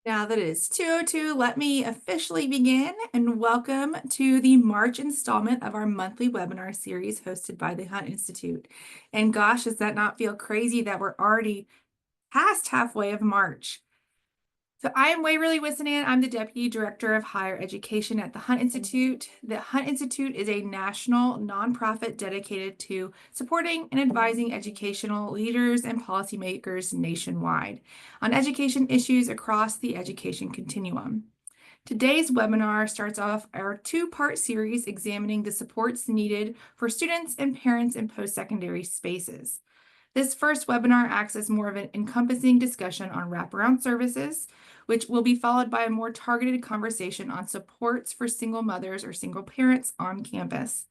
Now that it is 2:02, let me officially begin and welcome to the March installment of our monthly webinar series hosted by the Hunt Institute. And gosh, does that not feel crazy that we're already past halfway of March? So I am Waverly Wissanan. I'm the Deputy Director of Higher Education at the Hunt Institute. The Hunt Institute is a national nonprofit dedicated to supporting and advising educational leaders and policymakers nationwide on education issues across the education continuum. Today's webinar starts off our two-part series examining the supports needed for students and parents in post-secondary spaces. This first webinar acts as more of an encompassing discussion on wraparound services, which will be followed by a more targeted conversation on supports for single mothers or single parents on campus.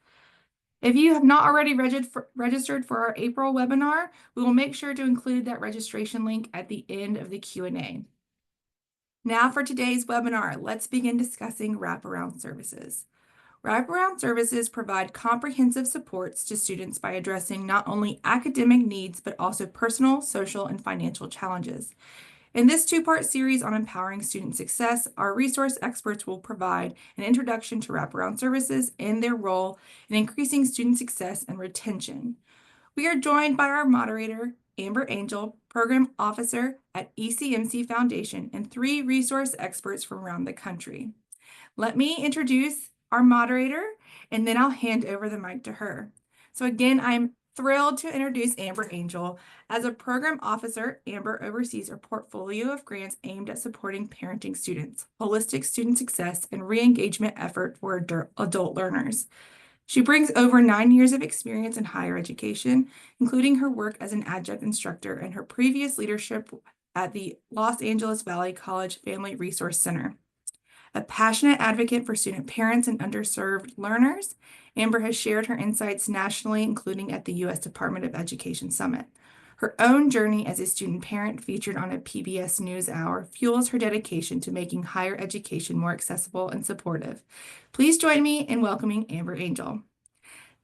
If you have not already registered for our April webinar, we will make sure to include that registration link at the end of the Q&A. Now for today's webinar, let's begin discussing wraparound services. Wraparound services provide comprehensive supports to students by addressing not only academic needs, but also personal, social, and financial challenges. In this two-part series on empowering student success, our resource experts will provide an introduction to wraparound services and their role in increasing student success and retention. We are joined by our moderator, Amber Angel, Program Officer at ECMC Foundation, and three resource experts from around the country. Let me introduce our moderator, and then I'll hand over the mic to her. So again, I'm thrilled to introduce Amber Angel. As a program officer, Amber oversees a portfolio of grants aimed at supporting parenting students, holistic student success, and re-engagement effort for adult learners. She brings over 9 years of experience in higher education, including her work as an adjunct instructor and her previous leadership at the Los Angeles Valley College Family Resource Center. A passionate advocate for student parents and underserved learners, Amber has shared her insights nationally, including at the U.S. Department of Education Summit. Her own journey as a student parent featured on a PBS NewsHour fuels her dedication to making higher education more accessible and supportive. Please join me in welcoming Amber Angel.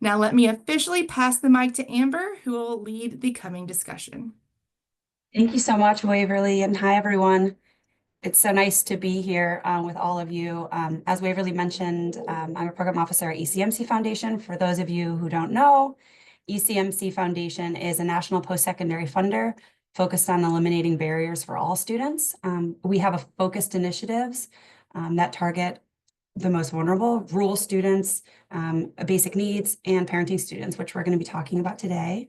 Now let me officially pass the mic to Amber, who will lead the coming discussion. Thank you so much, Waverly, and hi, everyone. It's so nice to be here with all of you. As Waverly mentioned, I'm a program officer at ECMC Foundation. For those of you who don't know, ECMC Foundation is a national post-secondary funder focused on eliminating barriers for all students. We have focused initiatives that target the most vulnerable, rural students, basic needs, and parenting students, which we're going to be talking about today.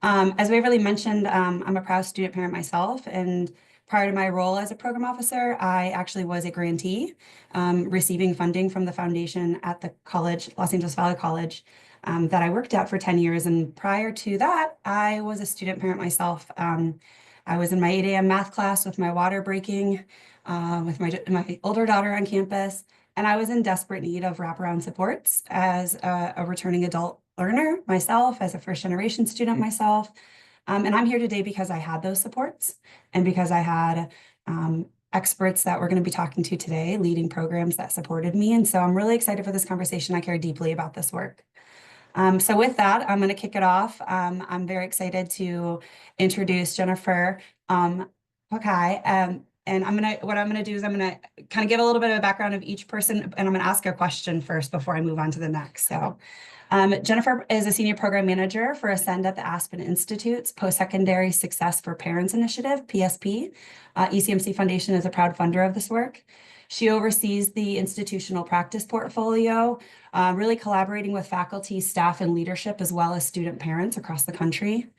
As Waverly mentioned, I'm a proud student parent myself, and prior to my role as a program officer, I actually was a grantee receiving funding from the foundation at the college, Los Angeles Valley College, that I worked at for 10 years. And prior to that, I was a student parent myself. I was in my 8 a.m. math class with my water breaking with my older daughter on campus, and I was in desperate need of wraparound supports as a returning adult learner myself, as a first generation student myself. And I'm here today because I had those supports and because I had experts that we're going to be talking to today, leading programs that supported me. And so I'm really excited for this conversation. I care deeply about this work. So with that, I'm going to kick it off. I'm very excited to introduce Jennifer Pakai. And what I'm gonna do is I'm gonna kind of give a little bit of a background of each person, and I'm gonna ask a question first before I move on to the next. So Jennifer is a senior program manager for Ascend at the Aspen Institute's Post-Secondary Success for Parents Initiative, PSP. ECMC Foundation is a proud funder of this work. She oversees the institutional practice portfolio, really collaborating with faculty, staff, and leadership, as well as student parents across the country.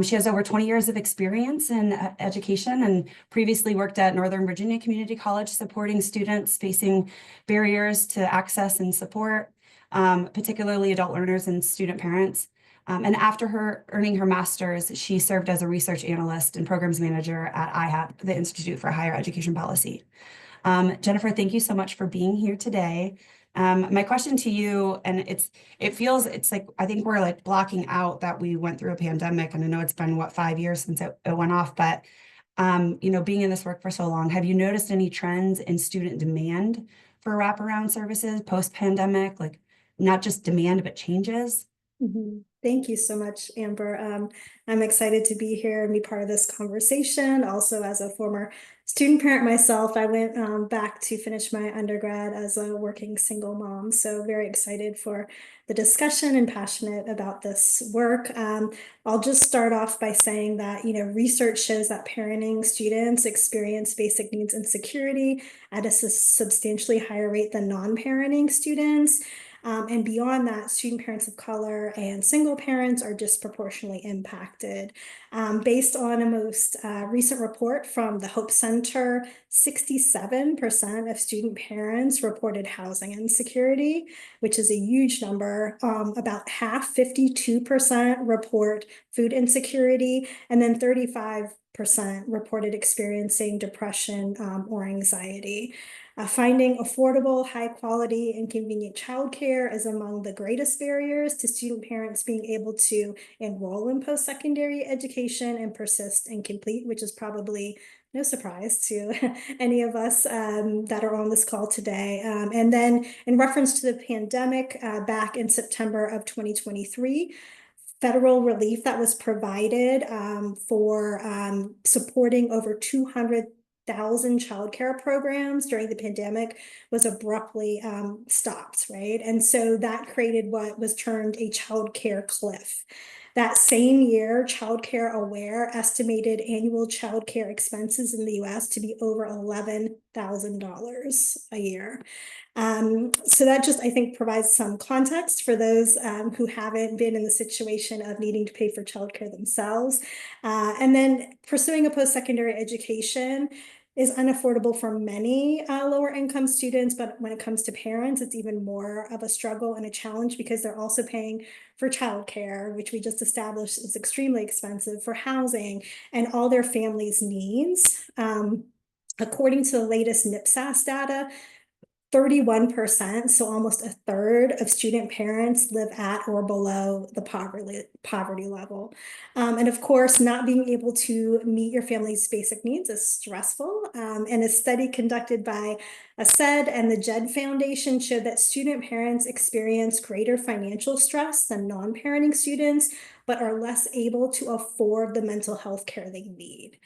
She has over 20 years of experience in education and previously worked at Northern Virginia Community College, supporting students facing barriers to access and support, particularly adult learners and student parents. And after her earning her master's, she served as a research analyst and programs manager at IHAP, the Institute for Higher Education Policy. Jennifer, thank you so much for being here today. My question to you, and it's like, I think we're like blocking out that we went through a pandemic, and I know it's been, 5 years since it went off, but, being in this work for so long, have you noticed any trends in student demand for wraparound services post-pandemic, like not just demand, but changes? Thank you so much, Amber. I'm excited to be here and be part of this conversation. Also, as a former student parent myself, I went back to finish my undergrad as a working single mom. So very excited for the discussion and passionate about this work. I'll just start off by saying that, research shows that parenting students experience basic needs insecurity at a substantially higher rate than non-parenting students. And beyond that, student parents of color and single parents are disproportionately impacted. Based on a most recent report from the Hope Center, 67% of student parents reported housing insecurity, which is a huge number. About half, 52%, report food insecurity, and then 35% reported experiencing depression or anxiety. Finding affordable, high quality, and convenient childcare is among the greatest barriers to student parents being able to enroll in post-secondary education and persist and complete, which is probably no surprise to any of us that are on this call today. And then in reference to the pandemic, back in September of 2023, federal relief that was provided for supporting over 200,000 childcare programs during the pandemic was abruptly stopped, right? And so that created what was termed a childcare cliff. That same year, Childcare Aware estimated annual childcare expenses in the US to be over $11,000 a year. So that just, I think, provides some context for those who haven't been in the situation of needing to pay for childcare themselves. And then pursuing a post-secondary education is unaffordable for many lower income students, but when it comes to parents, it's even more of a struggle and a challenge because they're also paying for childcare, which we just established is extremely expensive, for housing and all their family's needs. According to the latest NIPSAS data, 31%, so almost a third of student parents live at or below the poverty level. And of course, not being able to meet your family's basic needs is stressful. And a study conducted by ASED and the JED Foundation showed that student parents experience greater financial stress than non-parenting students, but are less able to afford the mental health care they need.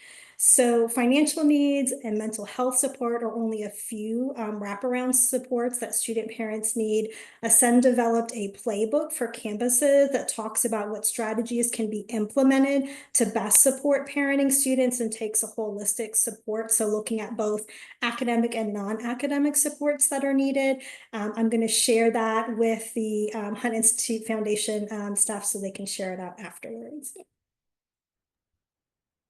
So financial needs and mental health support are only a few wraparound supports that student parents need. Ascend developed a playbook for campuses that talks about what strategies can be implemented to best support parenting students and takes a holistic support. So looking at both academic and non-academic supports that are needed. I'm going to share that with the Hunt Institute Foundation staff so they can share it out afterwards.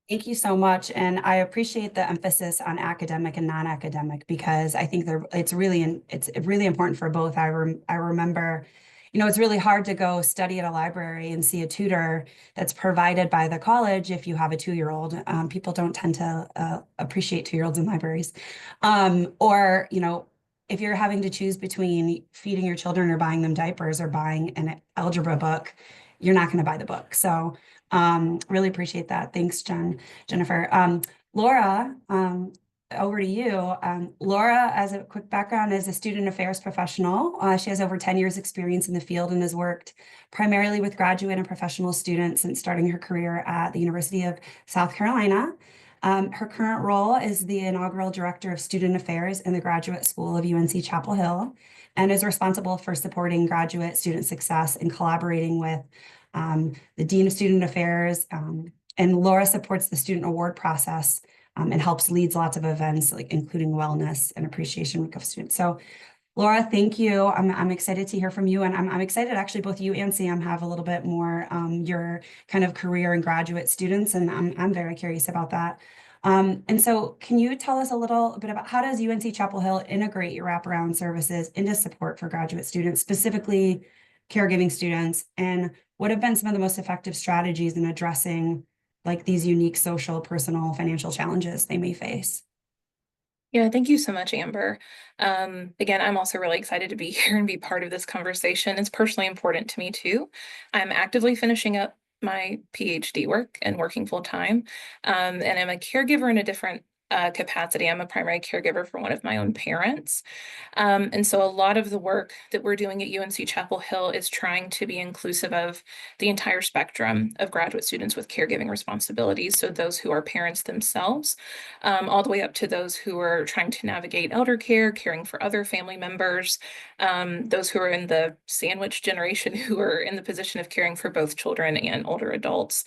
Thank you so much. And I appreciate the emphasis on academic and non-academic because I think it's really important for both. I remember, it's really hard to go study at a library and see a tutor that's provided by the college if you have a 2-year-old. People don't tend to appreciate 2-year-olds in libraries. Or, if you're having to choose between feeding your children or buying them diapers or buying an algebra book, you're not going to buy the book. So really appreciate that. Thanks, Jennifer. Laura, over to you. Laura, as a quick background, is a student affairs professional. She has over 10 years experience in the field and has worked primarily with graduate and professional students since starting her career at the University of South Carolina. Her current role is the inaugural director of student affairs in the Graduate School of UNC Chapel Hill and is responsible for supporting graduate student success and collaborating with the Dean of Student Affairs. And Laura supports the student award process and helps leads lots of events, like including wellness and appreciation week of students. So Laura, thank you. I'm excited to hear from you. And I'm excited actually both you and Sam have a little bit more your kind of career and graduate students. And I'm very curious about that. And so can you tell us a little bit about how does UNC Chapel Hill integrate your wraparound services into support for graduate students, specifically caregiving students? And what have been some of the most effective strategies in addressing like these unique social, personal, financial challenges they may face? Yeah, thank you so much, Amber. Again, I'm also really excited to be here and be part of this conversation. It's personally important to me too. I'm actively finishing up my PhD work and working full time. And I'm a caregiver in a different capacity. I'm a primary caregiver for one of my own parents. And so a lot of the work that we're doing at UNC Chapel Hill is trying to be inclusive of the entire spectrum of graduate students with caregiving responsibilities. So those who are parents themselves, all the way up to those who are trying to navigate elder care, caring for other family members, those who are in the sandwich generation who are in the position of caring for both children and older adults.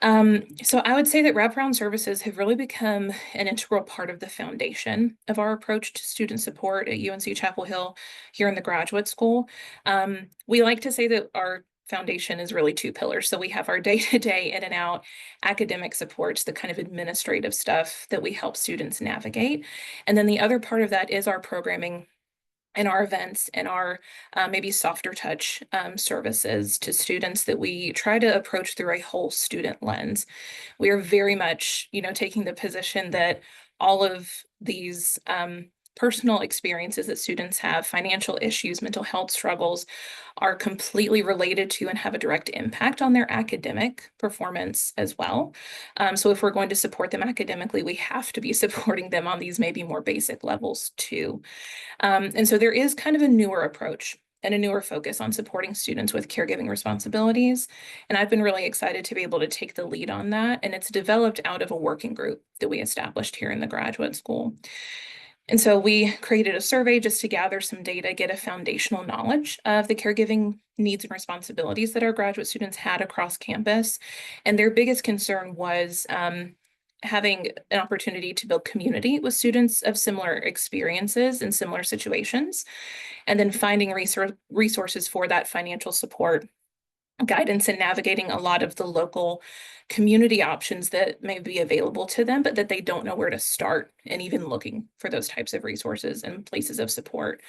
So I would say that wraparound services have really become an integral part of the foundation of our approach to student support at UNC Chapel Hill here in the graduate school. We like to say that our foundation is really two pillars. So we have our day-to-day in and out academic supports, the kind of administrative stuff that we help students navigate. And then the other part of that is our programming and our events and our maybe softer touch services to students that we try to approach through a whole student lens. We are very much, taking the position that all of these personal experiences that students have, financial issues, mental health struggles, are completely related to and have a direct impact on their academic performance as well. So if we're going to support them academically, we have to be supporting them on these maybe more basic levels too. And so there is kind of a newer approach and a newer focus on supporting students with caregiving responsibilities. And I've been really excited to be able to take the lead on that. And it's developed out of a working group that we established here in the graduate school. And so we created a survey just to gather some data, get a foundational knowledge of the caregiving needs and responsibilities that our graduate students had across campus. And their biggest concern was having an opportunity to build community with students of similar experiences and similar situations, and then finding resources for that financial support, guidance, and navigating a lot of the local community options that may be available to them, but that they don't know where to start, and even looking for those types of resources and places of support.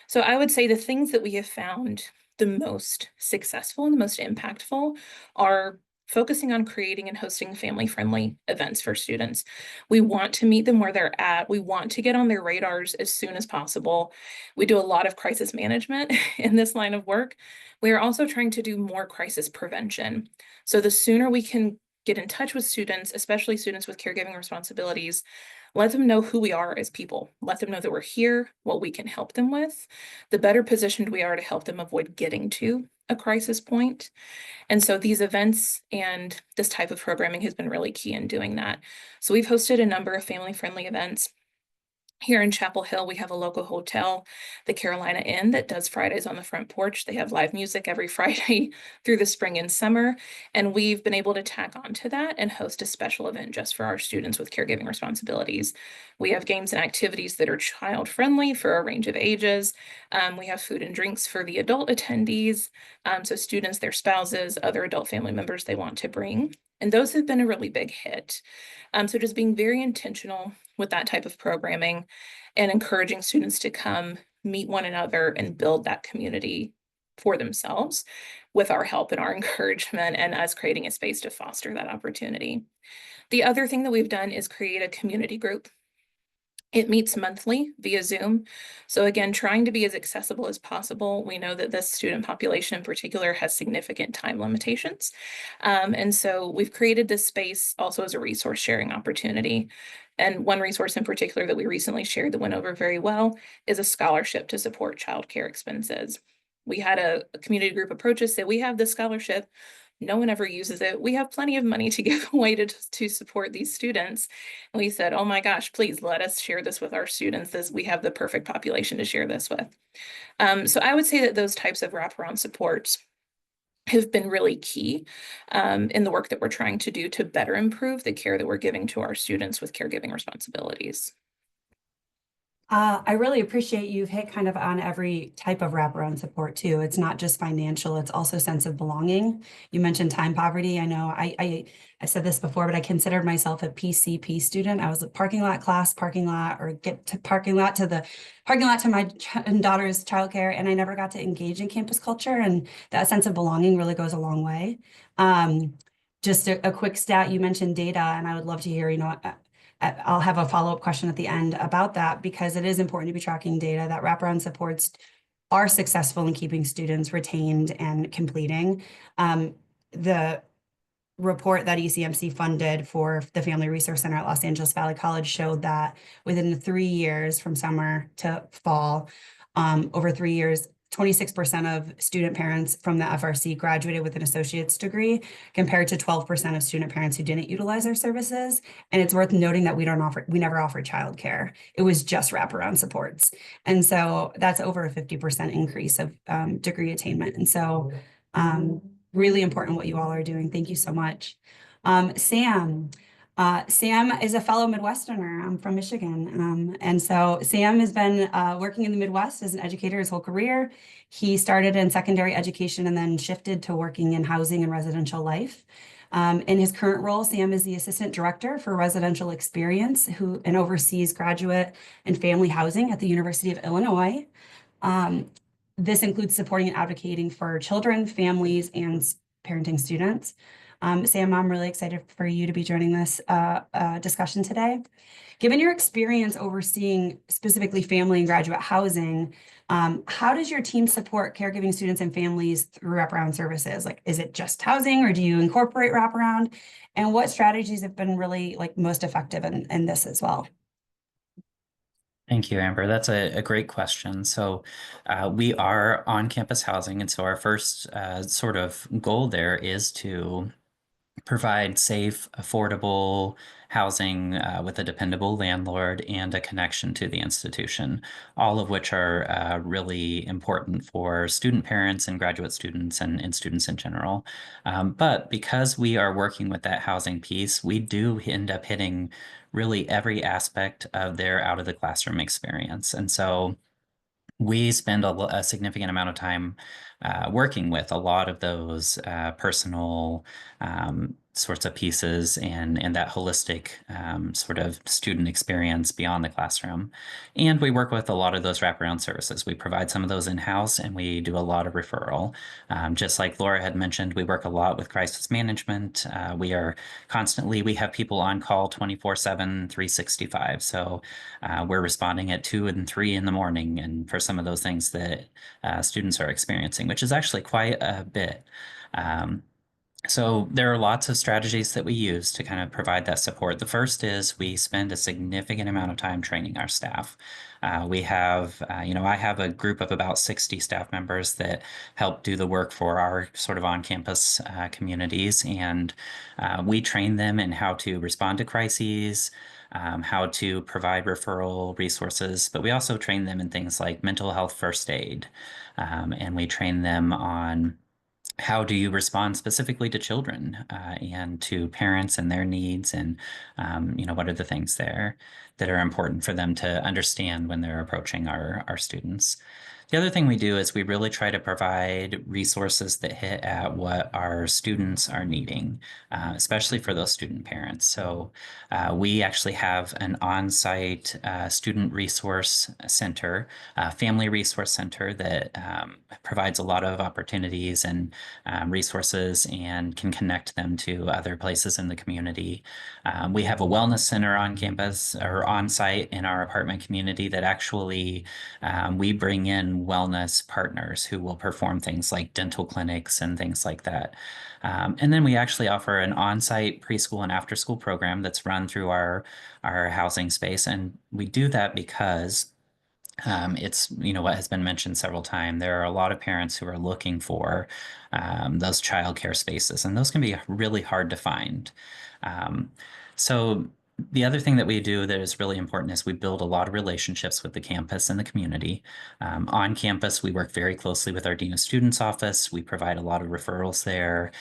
So I would say the things that we have found the most successful and the most impactful are focusing on creating and hosting family-friendly events for students. We want to meet them where they're at. We want to get on their radars as soon as possible. We do a lot of crisis management in this line of work. We are also trying to do more crisis prevention. So the sooner we can get in touch with students, especially students with caregiving responsibilities, let them know who we are as people. Let them know that we're here, what we can help them with, the better positioned we are to help them avoid getting to a crisis point. And so these events and this type of programming has been really key in doing that. So we've hosted a number of family-friendly events. Here in Chapel Hill, we have a local hotel, the Carolina Inn, that does Fridays on the front porch. They have live music every Friday through the spring and summer. And we've been able to tack onto that and host a special event just for our students with caregiving responsibilities. We have games and activities that are child-friendly for a range of ages. We have food and drinks for the adult attendees. So students, their spouses, other adult family members they want to bring. And those have been a really big hit. So just being very intentional with that type of programming and encouraging students to come meet one another and build that community for themselves with our help and our encouragement, and us creating a space to foster that opportunity. The other thing that we've done is create a community group. It meets monthly via Zoom. So again, trying to be as accessible as possible. We know that this student population in particular has significant time limitations. And so we've created this space also as a resource sharing opportunity. And one resource in particular that we recently shared that went over very well is a scholarship to support childcare expenses. We had a community group approach us, say, we have this scholarship. No one ever uses it. We have plenty of money to give away to support these students. And we said, oh my gosh, please let us share this with our students. We have the perfect population to share this with. So I would say that those types of wraparound supports have been really key in the work that we're trying to do to better improve the care that we're giving to our students with caregiving responsibilities. I really appreciate you've hit kind of on every type of wraparound support too. It's not just financial, it's also sense of belonging. You mentioned time poverty. I know I said this before, but I considered myself a PCP student. I was a parking lot class, parking lot, or get to parking lot to my daughter's childcare, and I never got to engage in campus culture. And that sense of belonging really goes a long way. Just a quick stat, you mentioned data, and I would love to hear, I'll have a follow-up question at the end about that, because it is important to be tracking data that wraparound supports are successful in keeping students retained and completing. The report that ECMC funded for the Family Resource Center at Los Angeles Valley College showed that within the 3 years from summer to fall, over 3 years, 26% of student parents from the FRC graduated with an associate's degree, compared to 12% of student parents who didn't utilize our services. And it's worth noting that we never offered childcare. It was just wraparound supports. And so that's over a 50% increase of degree attainment. And so really important what you all are doing. Thank you so much. Sam. Sam is a fellow Midwesterner. I'm from Michigan. And so Sam has been working in the Midwest as an educator his whole career. He started in secondary education and then shifted to working in housing and residential life. In his current role, Sam is the Assistant Director for Residential Experience and oversees graduate and family housing at the University of Illinois. This includes supporting and advocating for children, families, and parenting students. Sam, I'm really excited for you to be joining this discussion today. Given your experience overseeing specifically family and graduate housing, how does your team support caregiving students and families through wraparound services? Like, is it just housing, or do you incorporate wraparound? And what strategies have been really most effective in this as well? Thank you, Amber. That's a great question. So we are on-campus housing, and so our first sort of goal there is to provide safe, affordable housing with a dependable landlord and a connection to the institution, all of which are really important for student parents and graduate students and students in general. But because we are working with that housing piece, we do end up hitting really every aspect of their out of the classroom experience. And so we spend a significant amount of time working with a lot of those personal sorts of pieces and that holistic sort of student experience beyond the classroom. And we work with a lot of those wraparound services. We provide some of those in-house, and we do a lot of referral. Just like Laura had mentioned, we work a lot with crisis management. We have people on call 24/7, 365. So we're responding at 2 and 3 in the morning, and for some of those things that students are experiencing, which is actually quite a bit. So there are lots of strategies that we use to kind of provide that support. The first is we spend a significant amount of time training our staff. I have a group of about 60 staff members that help do the work for our sort of on-campus communities, and we train them in how to respond to crises, how to provide referral resources, but we also train them in things like mental health first aid, and we train them on how do you respond specifically to children and to parents and their needs, and what are the things there that are important for them to understand when they're approaching our students. The other thing we do is we really try to provide resources that hit at what our students are needing, especially for those student parents. So we actually have an on-site student resource center, family resource center that provides a lot of opportunities and resources and can connect them to other places in the community. We have a wellness center on campus or on site in our apartment community that actually we bring in wellness partners who will perform things like dental clinics and things like that. And then we actually offer an on-site preschool and after-school program that's run through our housing space. And we do that because it's, what has been mentioned several times. There are a lot of parents who are looking for those childcare spaces, and those can be really hard to find. So the other thing that we do that is really important is we build a lot of relationships with the campus and the community. On campus, we work very closely with our Dean of Students office. We provide a lot of referrals there.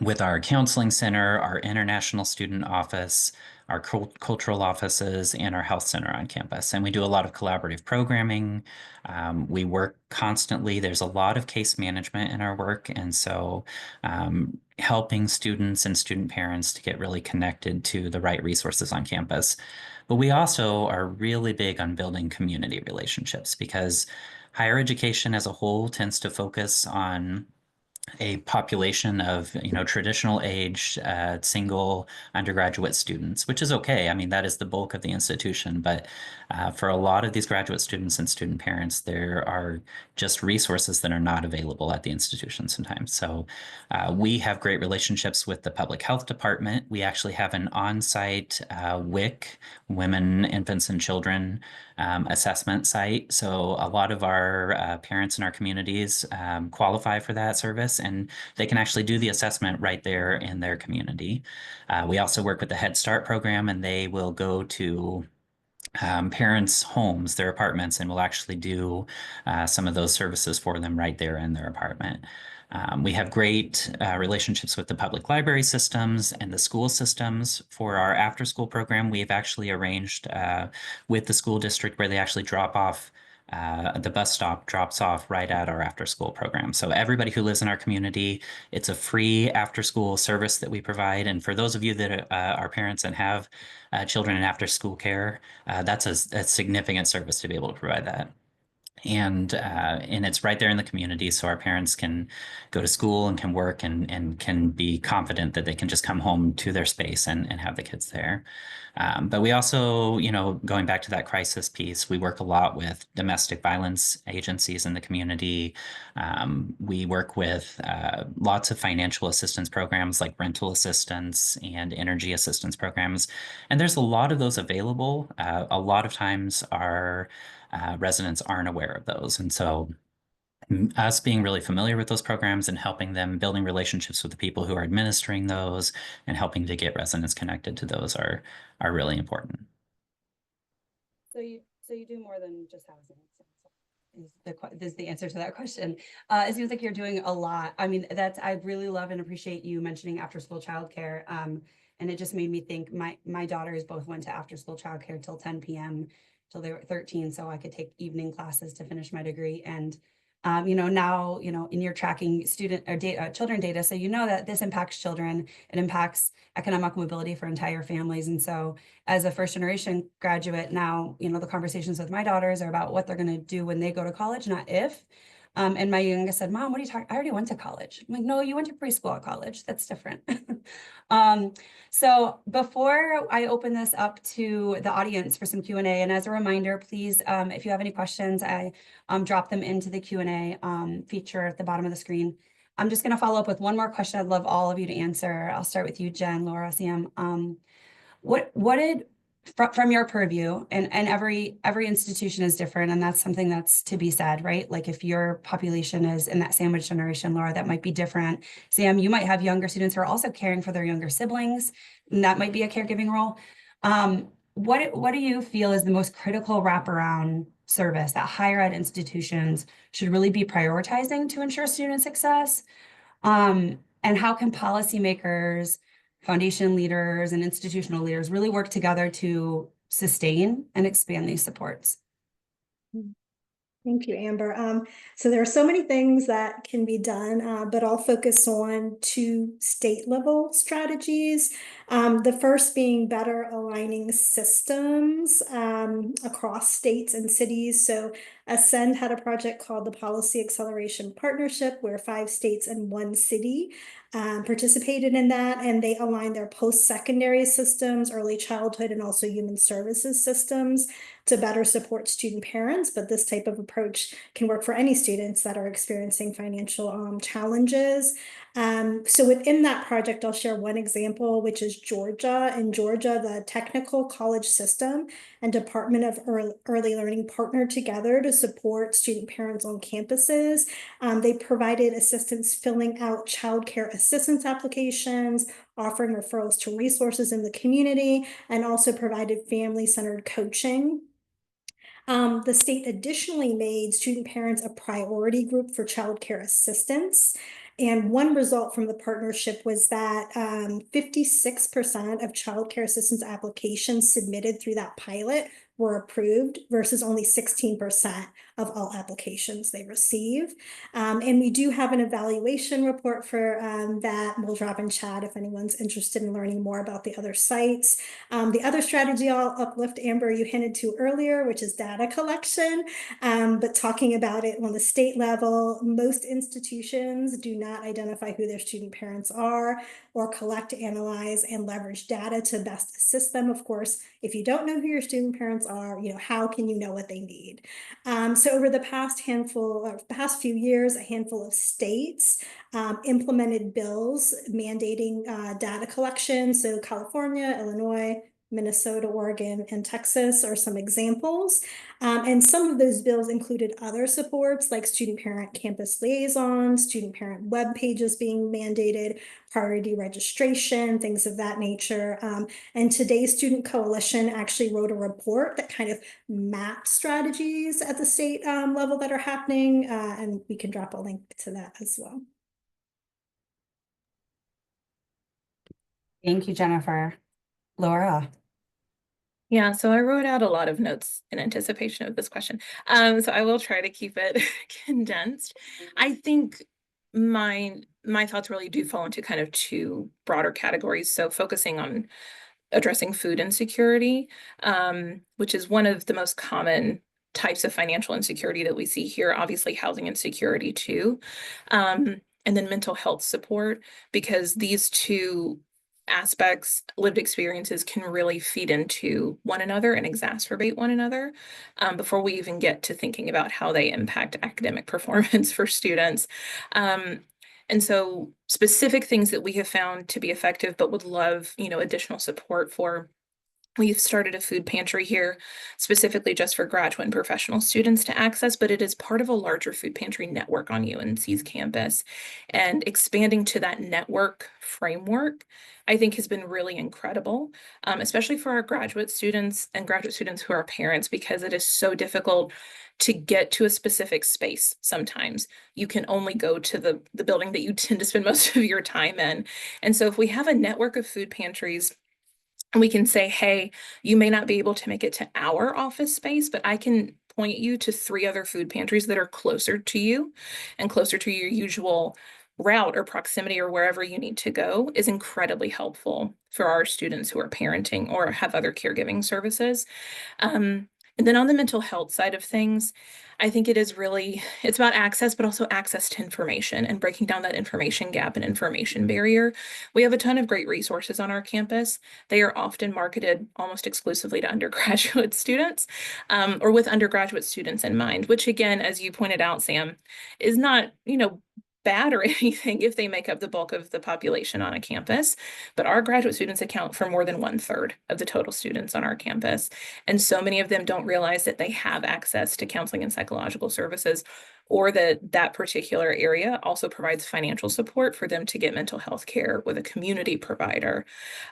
With our counseling center, our international student office, our cultural offices, and our health center on campus. And we do a lot of collaborative programming. We work constantly. There's a lot of case management in our work. And so helping students and student parents to get really connected to the right resources on campus. But we also are really big on building community relationships, because higher education as a whole tends to focus on a population of, traditional age, single undergraduate students, which is okay. I mean, that is the bulk of the institution. But for a lot of these graduate students and student parents, there are just resources that are not available at the institution sometimes. So we have great relationships with the public health department. We actually have an on-site WIC, Women, Infants, and Children assessment site. So a lot of our parents in our communities qualify for that service, and they can actually do the assessment right there in their community. We also work with the Head Start program, and they will go to parents' homes, their apartments, and will actually do some of those services for them right there in their apartment. We have great relationships with the public library systems and the school systems. For our after-school program, we've actually arranged with the school district where they actually drop off the bus stop drops off right at our after-school program. So everybody who lives in our community, it's a free after-school service that we provide. And for those of you that are parents and have children in after-school care, that's a significant service to be able to provide that. And it's right there in the community, so our parents can go to school and can work and can be confident that they can just come home to their space and have the kids there. But we also, going back to that crisis piece, we work a lot with domestic violence agencies in the community. We work with lots of financial assistance programs like rental assistance and energy assistance programs. And there's a lot of those available. A lot of times our residents aren't aware of those. And so us being really familiar with those programs and helping them, building relationships with the people who are administering those and helping to get residents connected to those are really important. So you do more than just housing. Is the answer to that question. It seems like you're doing a lot. I mean, I really love and appreciate you mentioning after school childcare. And it just made me think my daughters both went to after school childcare till 10 p.m. till they were 13, so I could take evening classes to finish my degree. And now, in your tracking student or children data, so that this impacts children, it impacts economic mobility for entire families. And so as a first generation graduate now, the conversations with my daughters are about what they're going to do when they go to college, not if. And my youngest said, "Mom, what are you talking? I already went to college." I'm like, "No, you went to preschool at college. That's different." So before I open this up to the audience for some Q&A, and as a reminder, please, if you have any questions, I drop them into the Q&A feature at the bottom of the screen. I'm just going to follow up with one more question I'd love all of you to answer. I'll start with you, Jen, Laura, Sam. What did, from your purview, and every institution is different, and that's something that's to be said, right? Like if your population is in that sandwich generation, Laura, that might be different. Sam, you might have younger students who are also caring for their younger siblings, and that might be a caregiving role. What do you feel is the most critical wraparound service that higher ed institutions should really be prioritizing to ensure student success? And how can policymakers, foundation leaders, and institutional leaders really work together to sustain and expand these supports? Thank you, Amber. So there are so many things that can be done, but I'll focus on 2 state level strategies. The first being better aligning systems across states and cities. So Ascend had a project called the Policy Acceleration Partnership, where 5 states and 1 city participated in that, and they aligned their post-secondary systems, early childhood, and also human services systems to better support student parents. But this type of approach can work for any students that are experiencing financial challenges. So within that project, I'll share one example, which is Georgia. In Georgia, the Technical College System and Department of Early Learning partnered together to support student parents on campuses. They provided assistance filling out childcare assistance applications, offering referrals to resources in the community, and also provided family-centered coaching. The state additionally made student parents a priority group for childcare assistance. And one result from the partnership was that 56% of childcare assistance applications submitted through that pilot were approved versus only 16% of all applications they receive. And we do have an evaluation report for that. We'll drop in chat if anyone's interested in learning more about the other sites. The other strategy I'll uplift, Amber, you hinted to earlier, which is data collection. But talking about it on the state level, most institutions do not identify who their student parents are or collect, analyze, and leverage data to best assist them. Of course, if you don't know who your student parents are, how can you know what they need? So over the past few years, a handful of states implemented bills mandating data collection. So California, Illinois, Minnesota, Oregon, and Texas are some examples. And some of those bills included other supports like student parent campus liaisons, student parent web pages being mandated, priority registration, things of that nature. And today's Student Coalition actually wrote a report that kind of mapped strategies at the state level that are happening. And we can drop a link to that as well. Thank you, Jennifer. Laura. Yeah, so I wrote out a lot of notes in anticipation of this question. So I will try to keep it condensed. I think my thoughts really do fall into kind of two broader categories. So focusing on addressing food insecurity, which is one of the most common types of financial insecurity that we see here, obviously housing insecurity too. And then mental health support, because these two aspects, lived experiences, can really feed into one another and exacerbate one another before we even get to thinking about how they impact academic performance for students. And so specific things that we have found to be effective, but would love, additional support for. We've started a food pantry here specifically just for graduate and professional students to access, but it is part of a larger food pantry network on UNC's campus. And expanding to that network framework, I think, has been really incredible, especially for our graduate students and graduate students who are parents, because it is so difficult to get to a specific space sometimes. You can only go to the building that you tend to spend most of your time in. And so if we have a network of food pantries, and we can say, hey, you may not be able to make it to our office space, but I can point you to 3 other food pantries that are closer to you and closer to your usual route or proximity or wherever you need to go, is incredibly helpful for our students who are parenting or have other caregiving services. And then on the mental health side of things, I think it's about access, but also access to information and breaking down that information gap and information barrier. We have a ton of great resources on our campus. They are often marketed almost exclusively to undergraduate students, or with undergraduate students in mind, which, again, as you pointed out, Sam, is not, bad or anything if they make up the bulk of the population on a campus. But our graduate students account for more than 1/3 of the total students on our campus. And so many of them don't realize that they have access to counseling and psychological services, or that particular area also provides financial support for them to get mental health care with a community provider.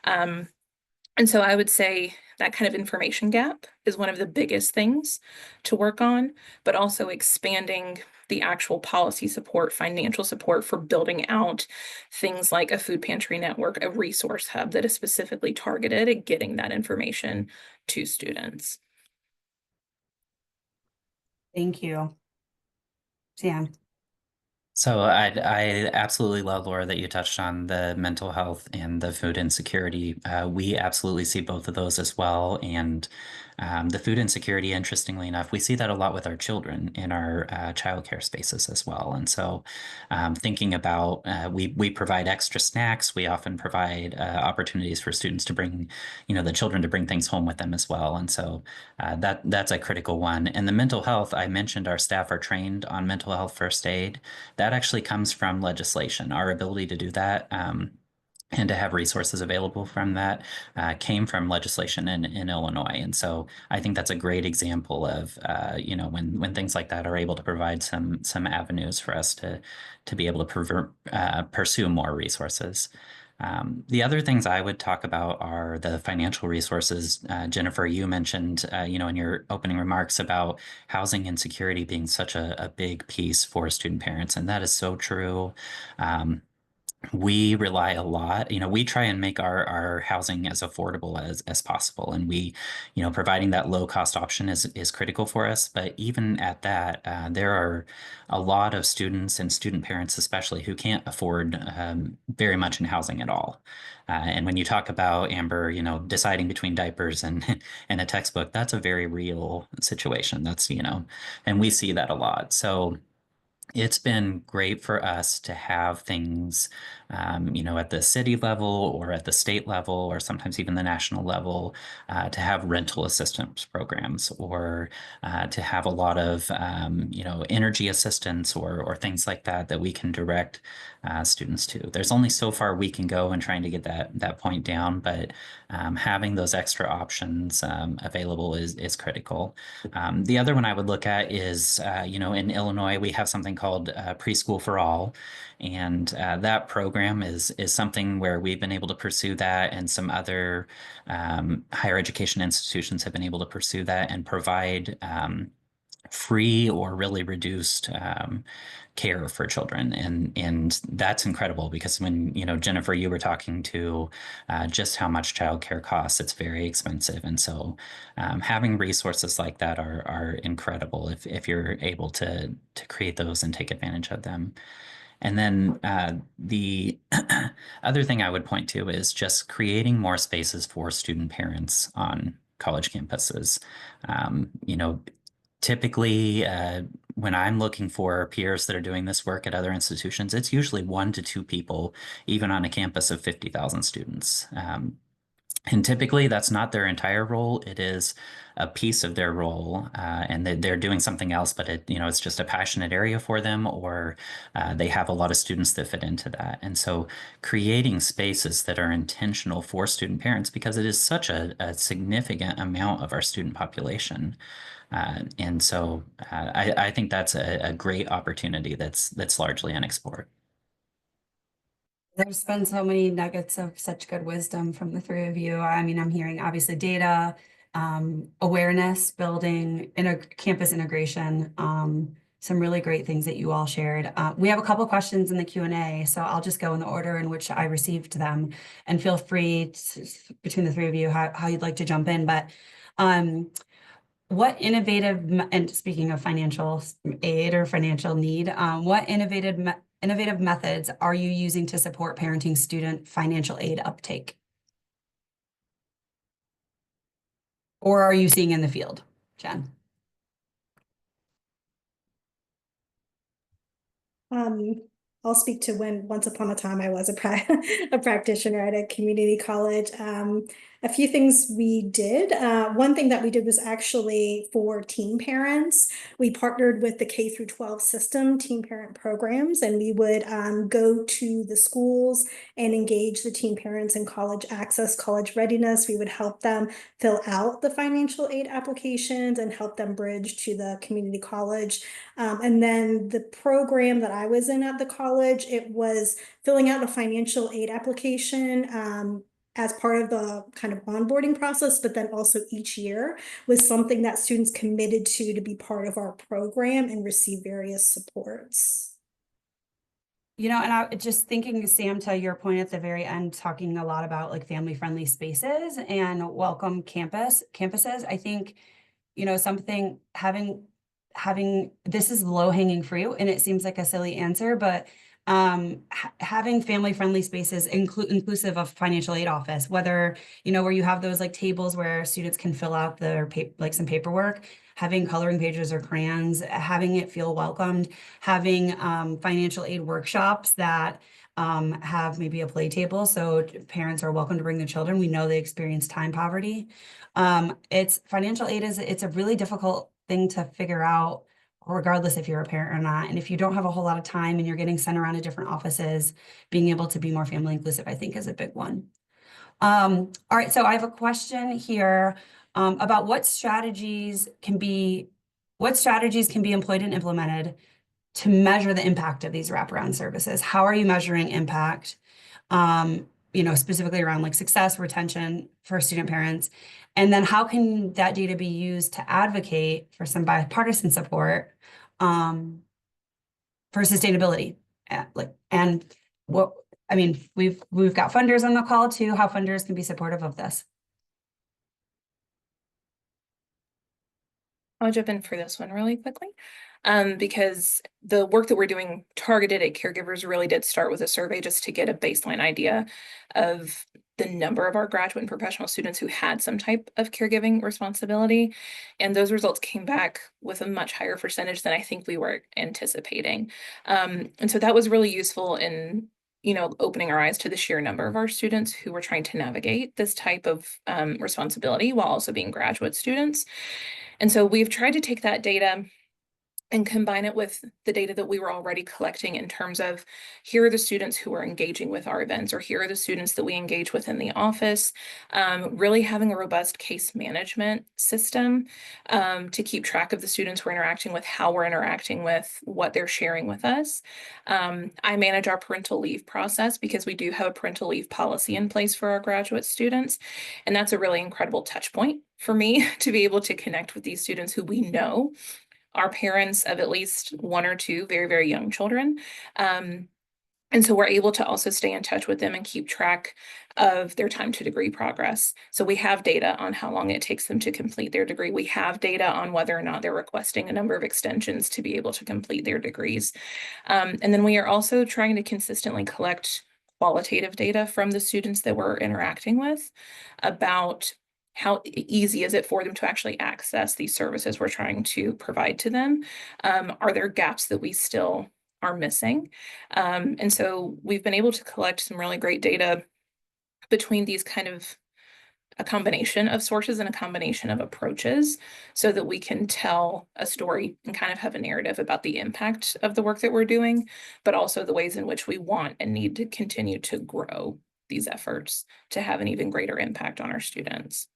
And so I would say that kind of information gap is one of the biggest things to work on, but also expanding the actual policy support, financial support for building out things like a food pantry network, a resource hub that is specifically targeted at getting that information to students. Thank you. Sam. So I absolutely love, Laura, that you touched on the mental health and the food insecurity. We absolutely see both of those as well. And the food insecurity, interestingly enough, we see that a lot with our children in our childcare spaces as well. And so thinking about, we provide extra snacks. We often provide opportunities for students to bring, the children to bring things home with them as well. And so that's a critical one. And the mental health, I mentioned our staff are trained on mental health first aid. That actually comes from legislation. Our ability to do that and to have resources available from that came from legislation in Illinois. And so I think that's a great example of, when things like that are able to provide some avenues for us to be able to pursue more resources. The other things I would talk about are the financial resources. Jennifer, you mentioned, in your opening remarks about housing insecurity being such a big piece for student parents, and that is so true. we rely a lot, we try and make our housing as affordable as possible. And providing that low cost option is critical for us. But even at that, there are a lot of students and student parents, especially, who can't afford very much in housing at all. And when you talk about, Amber, deciding between diapers and and a textbook, that's a very real situation. And we see that a lot. So it's been great for us to have things, at the city level or at the state level, or sometimes even the national level, to have rental assistance programs, or to have a lot of, energy assistance, or things like that we can direct students to. There's only so far we can go in trying to get that point down, but having those extra options available is critical. The other one I would look at is, in Illinois, we have something called Preschool for All. And that program is something where we've been able to pursue that, and some other higher education institutions have been able to pursue that and provide free or really reduced care for children. And that's incredible, because when, Jennifer, you were talking to just how much childcare costs, it's very expensive. And so having resources like that are incredible if you're able to create those and take advantage of them. And then the other thing I would point to is just creating more spaces for student parents on college campuses. Typically, when I'm looking for peers that are doing this work at other institutions, it's usually 1 to 2 people, even on a campus of 50,000 students. And typically, that's not their entire role. It is a piece of their role, and they're doing something else, but it's just a passionate area for them, or they have a lot of students that fit into that. And so creating spaces that are intentional for student parents, because it is such a significant amount of our student population. And so I think that's a great opportunity that's largely unexplored. There's been so many nuggets of such good wisdom from the three of you. I mean, I'm hearing obviously data, awareness building, campus integration, some really great things that you all shared. We have a couple questions in the Q&A, so I'll just go in the order in which I received them, and feel free between the three of you how you'd like to jump in. But what and speaking of financial aid or financial need, what innovative methods are you using to support parenting student financial aid uptake? Or are you seeing in the field, Jen? I'll speak to when once upon a time I was a practitioner at a community college. A few things we did. One thing that we did was actually for teen parents. We partnered with the K through 12 system teen parent programs, and we would go to the schools and engage the teen parents in college access, college readiness. We would help them fill out the financial aid applications and help them bridge to the community college. And then the program that I was in at the college, it was filling out a financial aid application as part of the kind of onboarding process, but then also each year was something that students committed to be part of our program and receive various supports. And I just thinking, Sam, to your point at the very end, talking a lot about like family-friendly spaces and welcome campuses. I think, something having this is low-hanging fruit, and it seems like a silly answer, but having family-friendly spaces inclusive of financial aid office, whether, where you have those like tables where students can fill out their some paperwork, having coloring pages or crayons, having it feel welcomed, having financial aid workshops that have maybe a play table, so parents are welcome to bring their children. We know they experience time poverty. It's financial aid it's a really difficult thing to figure out, regardless if you're a parent or not. And if you don't have a whole lot of time and you're getting sent around to different offices, being able to be more family inclusive, I think, is a big one. All right, so I have a question here about what strategies can be employed and implemented to measure the impact of these wraparound services. How are you measuring impact? Specifically around like success, retention for student parents. And then how can that data be used to advocate for some bipartisan support for sustainability? And what I mean, we've got funders on the call too, how funders can be supportive of this. I'll jump in for this one really quickly. Because the work that we're doing targeted at caregivers really did start with a survey just to get a baseline idea of the number of our graduate and professional students who had some type of caregiving responsibility. And those results came back with a much higher percentage than I think we were anticipating. And so that was really useful in opening our eyes to the sheer number of our students who were trying to navigate this type of responsibility while also being graduate students. And so we've tried to take that data and combine it with the data that we were already collecting in terms of here are the students who are engaging with our events, or here are the students that we engage with in the office, really having a robust case management system to keep track of the students we're interacting with, how we're interacting with, what they're sharing with us. I manage our parental leave process because we do have a parental leave policy in place for our graduate students. And that's a really incredible touch point for me to be able to connect with these students who we know are parents of at least one or two very, very young children. And so we're able to also stay in touch with them and keep track of their time to degree progress. So we have data on how long it takes them to complete their degree. We have data on whether or not they're requesting a number of extensions to be able to complete their degrees. And then we are also trying to consistently collect qualitative data from the students that we're interacting with about how easy is it for them to actually access these services we're trying to provide to them? Are there gaps that we still are missing? And so we've been able to collect some really great data between these kind of a combination of sources and a combination of approaches so that we can tell a story and kind of have a narrative about the impact of the work that we're doing, but also the ways in which we want and need to continue to grow these efforts to have an even greater impact on our students.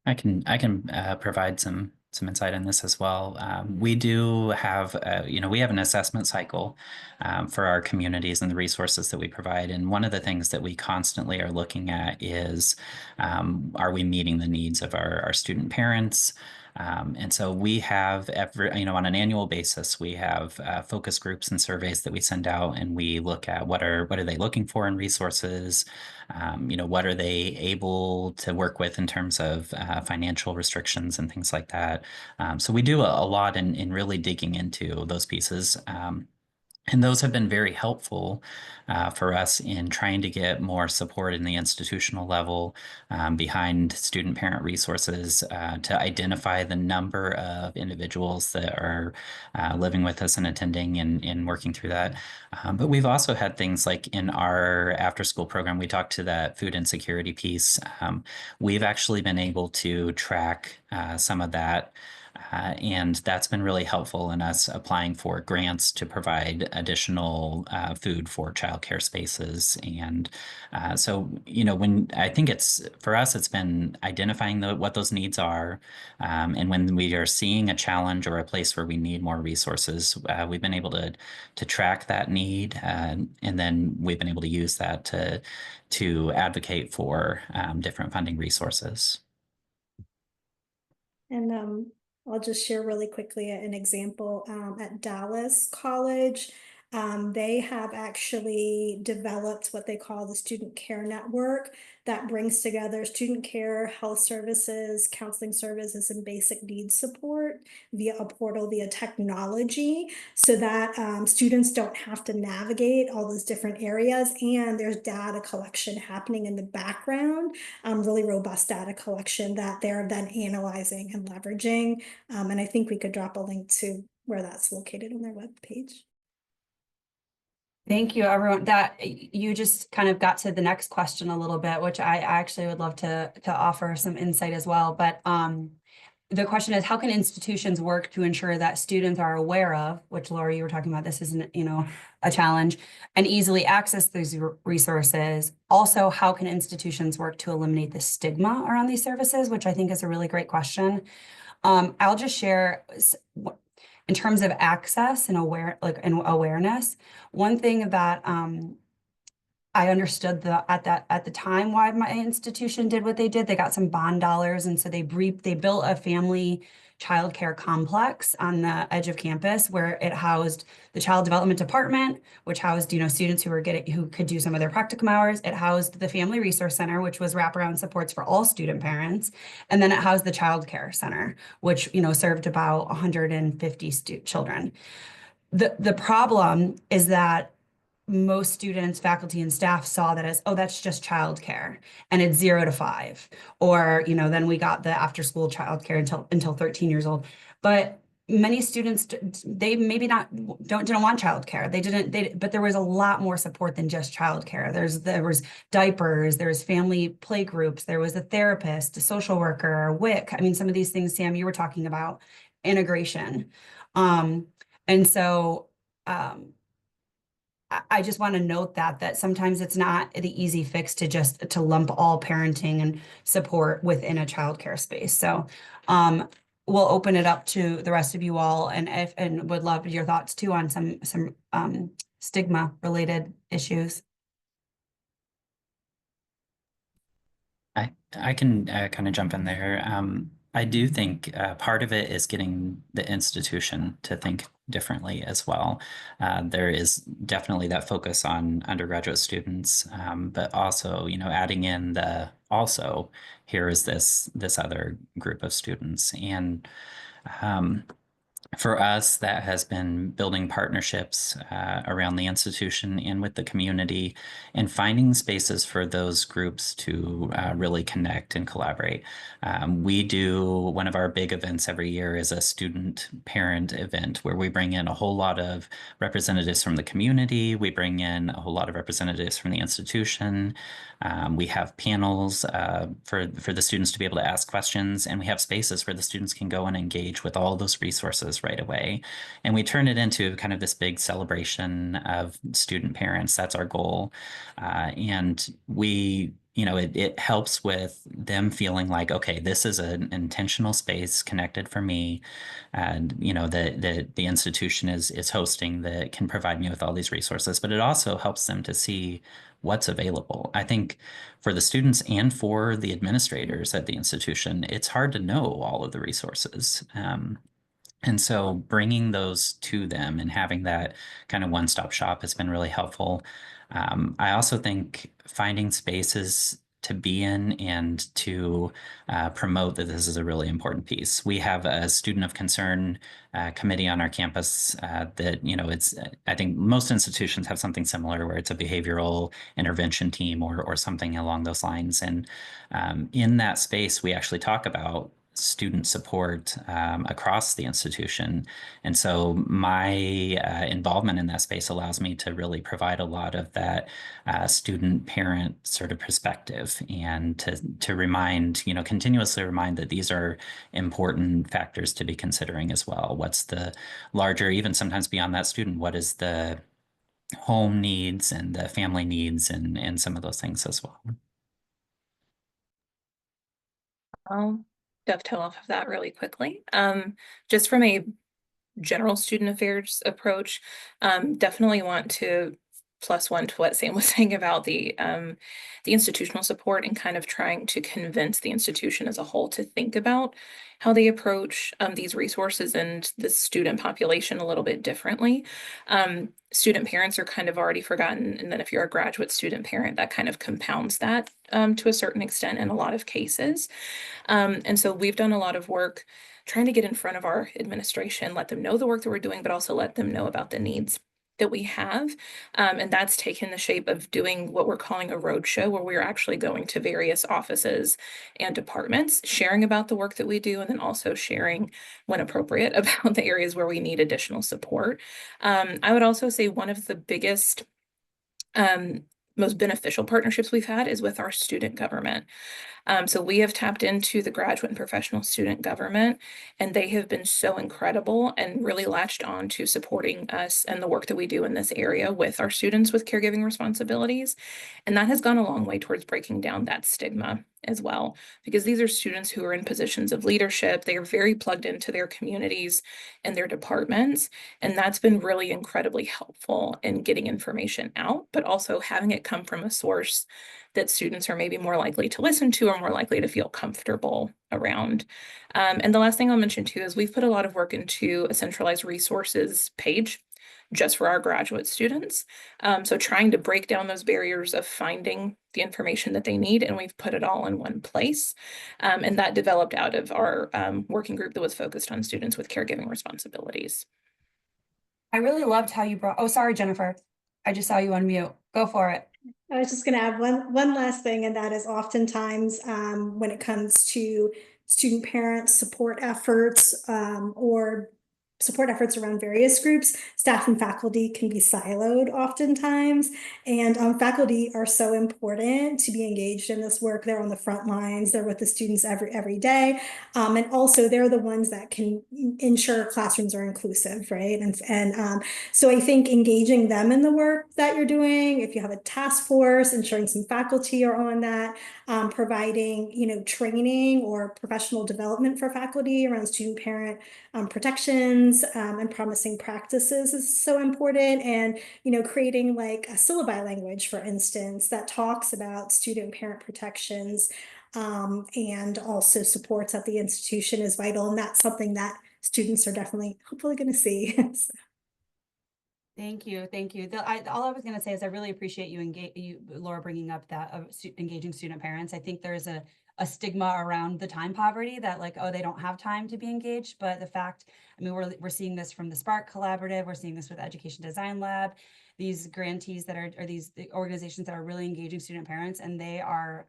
I can provide some insight in this as well. We do have we have an assessment cycle for our communities and the resources that we provide. And one of the things that we constantly are looking at is are we meeting the needs of our student parents? And so we have on an annual basis, we have focus groups and surveys that we send out, and we look at what are they looking for in resources, what are they able to work with in terms of financial restrictions and things like that. So we do a lot in really digging into those pieces. And those have been very helpful for us in trying to get more support in the institutional level behind student parent resources to identify the number of individuals that are living with us and attending and working through that. But we've also had things like in our after school program, we talked to that food insecurity piece. We've actually been able to track some of that. And that's been really helpful in us applying for grants to provide additional food for childcare spaces. And when I think it's for us, it's been identifying what those needs are. And when we are seeing a challenge or a place where we need more resources, we've been able to track that need. And then we've been able to use that to advocate for different funding resources. And I'll just share really quickly an example at Dallas College. They have actually developed what they call the Student Care Network that brings together student care, health services, counseling services, and basic needs support via a portal, via technology, so that students don't have to navigate all those different areas. And there's data collection happening in the background, really robust data collection that they're then analyzing and leveraging. And I think we could drop a link to where that's located on their webpage. Thank you, everyone. That you just kind of got to the next question a little bit, which I actually would love to offer some insight as well. But the question is, how can institutions work to ensure that students are aware of, which Laura, you were talking about, this isn't, a challenge, and easily access these resources? Also, how can institutions work to eliminate the stigma around these services, which I think is a really great question. I'll just share in terms of access and awareness. One thing that I understood at the time why my institution did what they did. They got some bond dollars, and so they built a family childcare complex on the edge of campus where it housed the child development department, which housed, students who could do some of their practicum hours. It housed the family resource center, which was wraparound supports for all student parents, and then it housed the child care center, which served about 150 children. The problem is that most students, faculty, and staff saw that as, oh, that's just childcare, and it's 0 to 5. Or, then we got the after school childcare until 13 years old. But many students, they maybe didn't want childcare. But there was a lot more support than just childcare. There was diapers, there was family play groups, there was a therapist, a social worker, a WIC. I mean, some of these things, Sam, you were talking about integration. And so, I just want to note that sometimes it's not the easy fix to lump all parenting and support within a childcare space. So we'll open it up to the rest of you all, and would love your thoughts too on some stigma related issues. I can kind of jump in there. I do think part of it is getting the institution to think differently as well. There is definitely that focus on undergraduate students, but also, adding in here is this other group of students. And for us, that has been building partnerships around the institution and with the community, and finding spaces for those groups to really connect and collaborate. We do one of our big events every year is a student parent event where we bring in a whole lot of representatives from the community. We bring in a whole lot of representatives from the institution. We have panels for the students to be able to ask questions, and we have spaces where the students can go and engage with all those resources right away. And we turn it into kind of this big celebration of student parents. That's our goal. And we, it helps with them feeling like, okay, this is an intentional space connected for me. And, the institution is hosting that can provide me with all these resources, but it also helps them to see what's available. I think for the students and for the administrators at the institution, it's hard to know all of the resources. And so bringing those to them and having that kind of one-stop shop has been really helpful. I also think finding spaces to be in and to promote that this is a really important piece. We have a student of concern committee on our campus that, I think most institutions have something similar where it's a behavioral intervention team or something along those lines. And in that space, we actually talk about student support across the institution. And so my involvement in that space allows me to really provide a lot of that student parent sort of perspective, and to remind, continuously remind that these are important factors to be considering as well. What's the larger, even sometimes beyond that student, what is the home needs and the family needs and some of those things as well. I'll dovetail off of that really quickly. Just from a general student affairs approach, definitely want to +1 to what Sam was saying about the institutional support and kind of trying to convince the institution as a whole to think about how they approach these resources and the student population a little bit differently. Student parents are kind of already forgotten, and then if you're a graduate student parent, that kind of compounds that to a certain extent in a lot of cases. And so we've done a lot of work trying to get in front of our administration, let them know the work that we're doing, but also let them know about the needs that we have. And that's taken the shape of doing what we're calling a roadshow, where we're actually going to various offices and departments, sharing about the work that we do, and then also sharing, when appropriate, about the areas where we need additional support. I would also say one of the biggest, most beneficial partnerships we've had is with our student government. So we have tapped into the graduate and professional student government, and they have been so incredible and really latched on to supporting us and the work that we do in this area with our students with caregiving responsibilities. And that has gone a long way towards breaking down that stigma as well, because these are students who are in positions of leadership. They are very plugged into their communities and their departments. And that's been really incredibly helpful in getting information out, but also having it come from a source that students are maybe more likely to listen to or more likely to feel comfortable around. And the last thing I'll mention too is we've put a lot of work into a centralized resources page just for our graduate students. So trying to break down those barriers of finding the information that they need, and we've put it all in one place. And that developed out of our working group that was focused on students with caregiving responsibilities. I really loved how you brought, oh, sorry, Jennifer. I just saw you on mute. Go for it. I was just going to add one last thing, and that is oftentimes when it comes to student parent support efforts or support efforts around various groups, staff and faculty can be siloed oftentimes. And faculty are so important to be engaged in this work. They're on the front lines. They're with the students every day. And also they're the ones that can ensure classrooms are inclusive, right? And so I think engaging them in the work that you're doing, if you have a task force, ensuring some faculty are on that, providing, training or professional development for faculty around student parent protections and promising practices is so important. And, creating like a syllabi language, for instance, that talks about student parent protections and also supports at the institution is vital. And that's something that students are definitely hopefully going to see. So. Thank you. Thank you. All I was going to say is I really appreciate Laura, bringing up that engaging student parents. I think there's a stigma around the time poverty that like, oh, they don't have time to be engaged. But the fact, I mean, we're seeing this from the Spark Collaborative. We're seeing this with Education Design Lab, these grantees that are these organizations that are really engaging student parents, and they are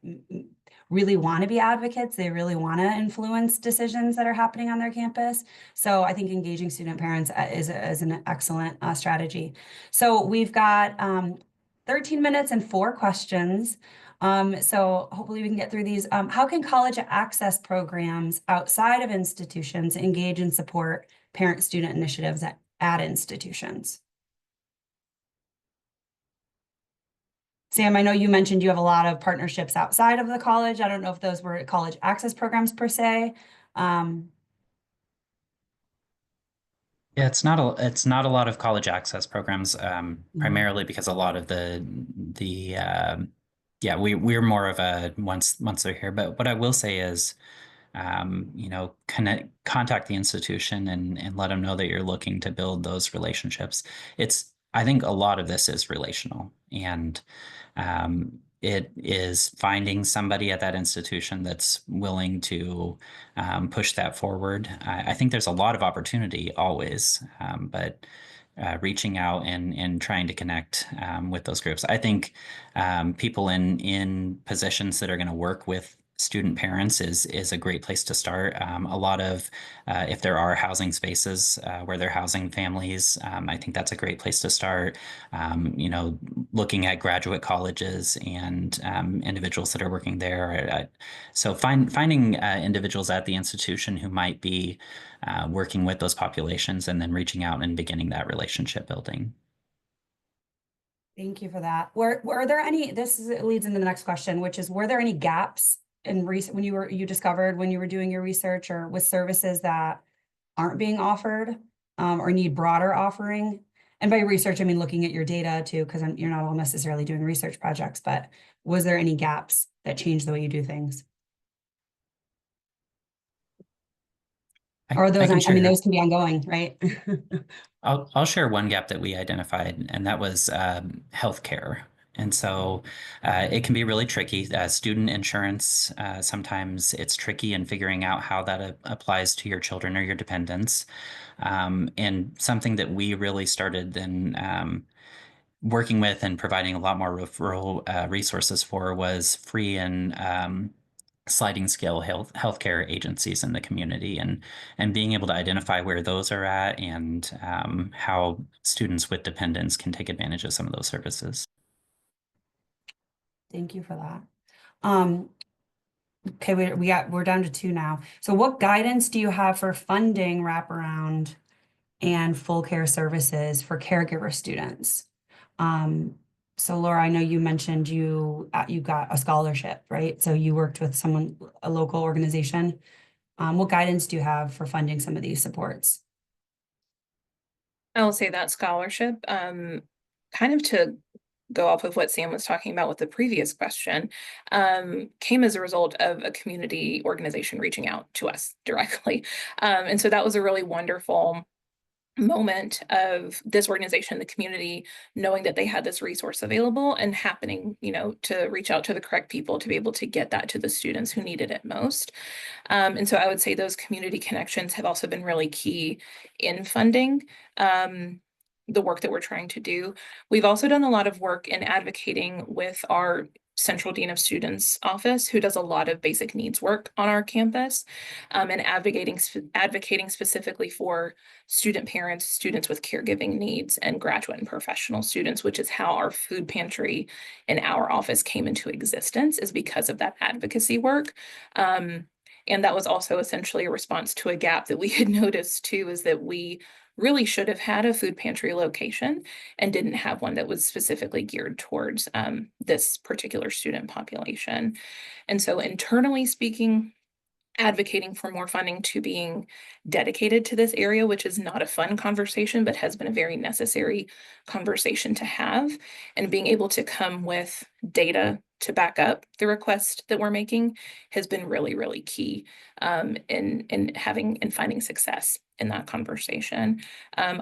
really want to be advocates. They really want to influence decisions that are happening on their campus. So I think engaging student parents is an excellent strategy. So we've got 13 minutes and 4 questions. So hopefully we can get through these. How can college access programs outside of institutions engage and support parent-student initiatives at institutions? Sam, I know you mentioned you have a lot of partnerships outside of the college. I don't know if those were college access programs per se. Yeah, it's not a lot of college access programs, primarily because a lot of yeah, we're more of a once they're here. But what I will say is, contact the institution and let them know that you're looking to build those relationships. I think a lot of this is relational, and it is finding somebody at that institution that's willing to push that forward. I think there's a lot of opportunity always, but reaching out and trying to connect with those groups. I think people in positions that are going to work with student parents is a great place to start. A lot of, if there are housing spaces where they're housing families, I think that's a great place to start. Looking at graduate colleges and individuals that are working there. So finding individuals at the institution who might be working with those populations and then reaching out and beginning that relationship building. Thank you for that. Were there any, leads into the next question, which is, were there any gaps in when you discovered when you were doing your research or with services that aren't being offered or need broader offering? And by research, I mean looking at your data too, because you're not all necessarily doing research projects, but was there any gaps that changed the way you do things? Or those, I mean, those can be ongoing, right? I'll share one gap that we identified, and that was healthcare. And so it can be really tricky. Student insurance, sometimes it's tricky in figuring out how that applies to your children or your dependents. And something that we really started then working with and providing a lot more referral resources for was free and sliding scale healthcare agencies in the community, and being able to identify where those are at and how students with dependents can take advantage of some of those services. Thank you for that. Okay, we're down to 2 now. So what guidance do you have for funding wraparound and full care services for caregiver students? Um, so Laura, I know you mentioned you got a scholarship, right? So you worked with a local organization. What guidance do you have for funding some of these supports? I will say that scholarship, kind of to go off of what Sam was talking about with the previous question, came as a result of a community organization reaching out to us directly. And so that was a really wonderful moment of this organization, the community, knowing that they had this resource available and happening, to reach out to the correct people to be able to get that to the students who needed it most. And so I would say those community connections have also been really key in funding the work that we're trying to do. We've also done a lot of work in advocating with our Central Dean of Students office, who does a lot of basic needs work on our campus, and advocating specifically for student parents, students with caregiving needs, and graduate and professional students, which is how our food pantry in our office came into existence, is because of that advocacy work. And that was also essentially a response to a gap that we had noticed too, is that we really should have had a food pantry location and didn't have one that was specifically geared towards this particular student population. And so internally speaking, advocating for more funding to being dedicated to this area, which is not a fun conversation, but has been a very necessary conversation to have, and being able to come with data to back up the request that we're making has been really, really key in having and finding success in that conversation.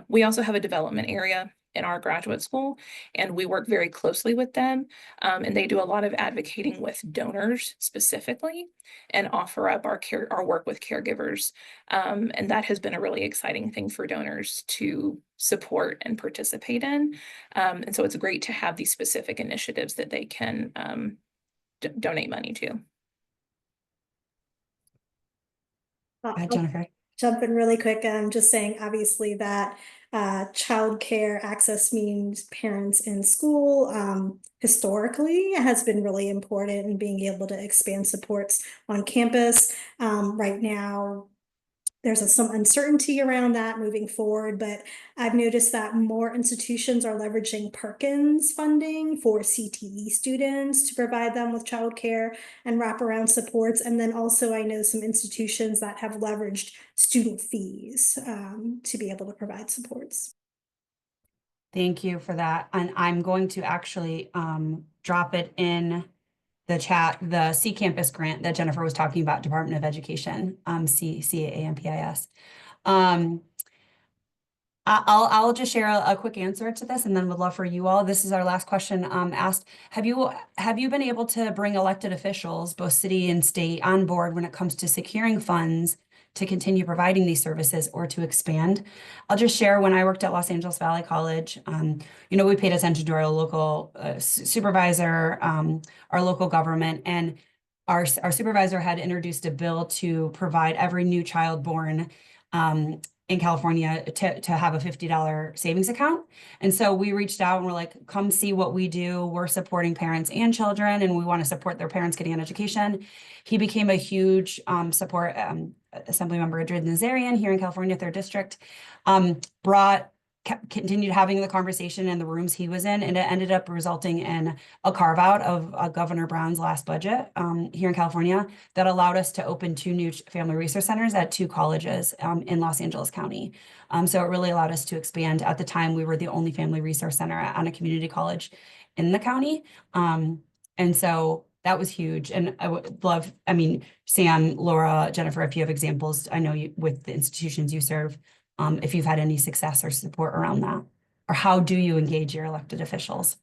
We also have a development area in our graduate school, and we work very closely with them. And they do a lot of advocating with donors specifically, and offer up our work with caregivers. And that has been a really exciting thing for donors to support and participate in. And so it's great to have these specific initiatives that they can donate money to. I'll Jennifer. jump in really quick. I'm just saying, obviously, that childcare access means parents in school historically has been really important in being able to expand supports on campus. Right now, there's some uncertainty around that moving forward, but I've noticed that more institutions are leveraging Perkins funding for CTE students to provide them with childcare and wraparound supports. And then also I know some institutions that have leveraged student fees to be able to provide supports. Thank you for that. And I'm going to actually drop it in the chat, the C Campus grant that Jennifer was talking about, Department of Education, CAAMPIS. I'll just share a quick answer to this, and then would love for you all. This is our last question asked. Have you been able to bring elected officials, both city and state, on board when it comes to securing funds to continue providing these services or to expand? I'll just share, when I worked at Los Angeles Valley College, we paid attention to our local supervisor, our local government, and our supervisor had introduced a bill to provide every new child born in California to have a $50 savings account. And so we reached out and we're like, come see what we do. We're supporting parents and children, and we want to support their parents getting an education. He became a huge support. Assemblymember Adrid Nazarian here in California, 3rd District, continued having the conversation in the rooms he was in, and it ended up resulting in a carve out of Governor Brown's last budget here in California that allowed us to open 2 new family resource centers at 2 colleges in Los Angeles County. So it really allowed us to expand. At the time, we were the only family resource center on a community college in the county. And so that was huge. And I would love, Sam, Laura, Jennifer, if you have examples, I know you with the institutions you serve, if you've had any success or support around that, or how do you engage your elected officials?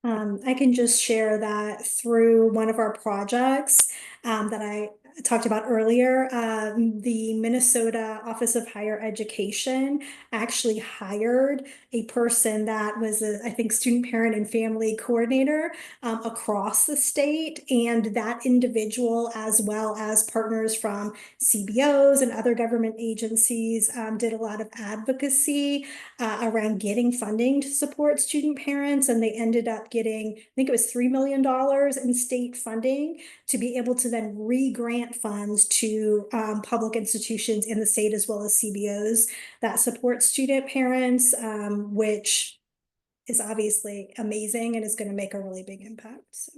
I can just share that through one of our projects that talked about earlier, the Minnesota Office of Higher Education actually hired a person that was a, I think, student parent and family coordinator across the state. And that individual, as well as partners from CBOs and other government agencies, did a lot of advocacy around getting funding to support student parents. And they ended up getting, I think it was $3 million in state funding to be able to then re-grant funds to public institutions in the state as well as CBOs that support student parents, which is obviously amazing and is going to make a really big impact. So.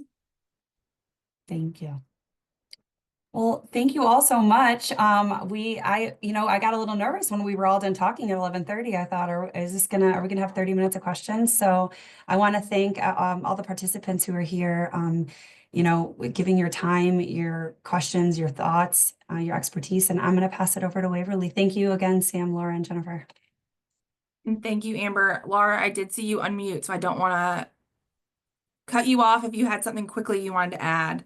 Thank you. Well, thank you all so much. I got a little nervous when we were all done talking at 11:30. I thought, are we gonna have 30 minutes of questions? So I want to thank all the participants who are here, giving your time, your questions, your thoughts, your expertise, and I'm going to pass it over to Waverly. Thank you again, Sam, Laura, and Jennifer. And thank you, Amber. Laura, I did see you unmute, so I don't want to cut you off if you had something quickly you wanted to add.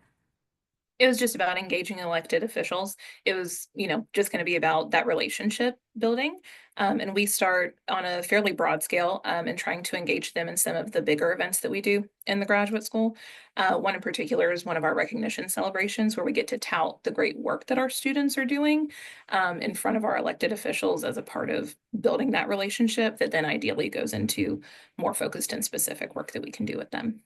It was just about engaging elected officials. It was, just going to be about that relationship building. And we start on a fairly broad scale and trying to engage them in some of the bigger events that we do in the graduate school. One in particular is one of our recognition celebrations where we get to tout the great work that our students are doing in front of our elected officials as a part of building that relationship that then ideally goes into more focused and specific work that we can do with them.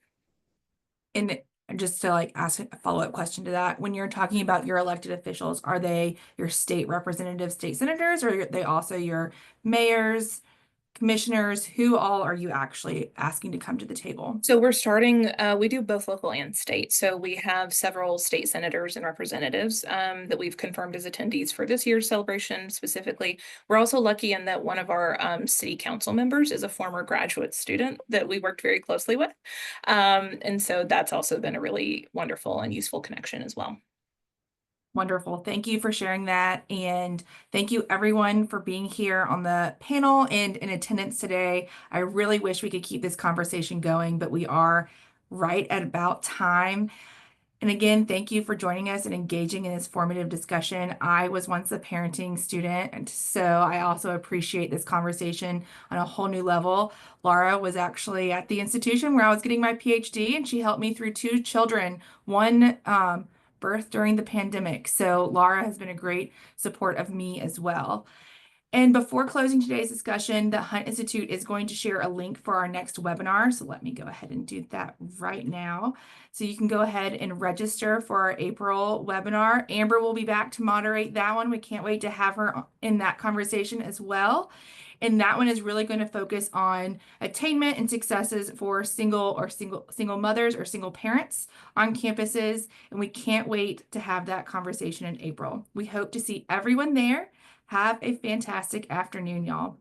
And just to ask a follow-up question to that, when you're talking about your elected officials, are they your state representatives, state senators, or are they also your mayors, commissioners? Who all are you actually asking to come to the table? So we're starting, we do both local and state. So we have several state senators and representatives that we've confirmed as attendees for this year's celebration specifically. We're also lucky in that one of our city council members is a former graduate student that we worked very closely with. And so that's also been a really wonderful and useful connection as well. Wonderful. Thank you for sharing that. And thank you everyone for being here on the panel and in attendance today. I really wish we could keep this conversation going, but we are right at about time. And again, thank you for joining us and engaging in this formative discussion. I was once a parenting student, and so I also appreciate this conversation on a whole new level. Laura was actually at the institution where I was getting my PhD, and she helped me through 2 children, one birth during the pandemic. So Laura has been a great support of me as well. And before closing today's discussion, the Hunt Institute is going to share a link for our next webinar. So let me go ahead and do that right now. So you can go ahead and register for our April webinar. Amber will be back to moderate that one. We can't wait to have her in that conversation as well. And that one is really going to focus on attainment and successes for single mothers or single parents on campuses. And we can't wait to have that conversation in April. We hope to see everyone there. Have a fantastic afternoon, y'all.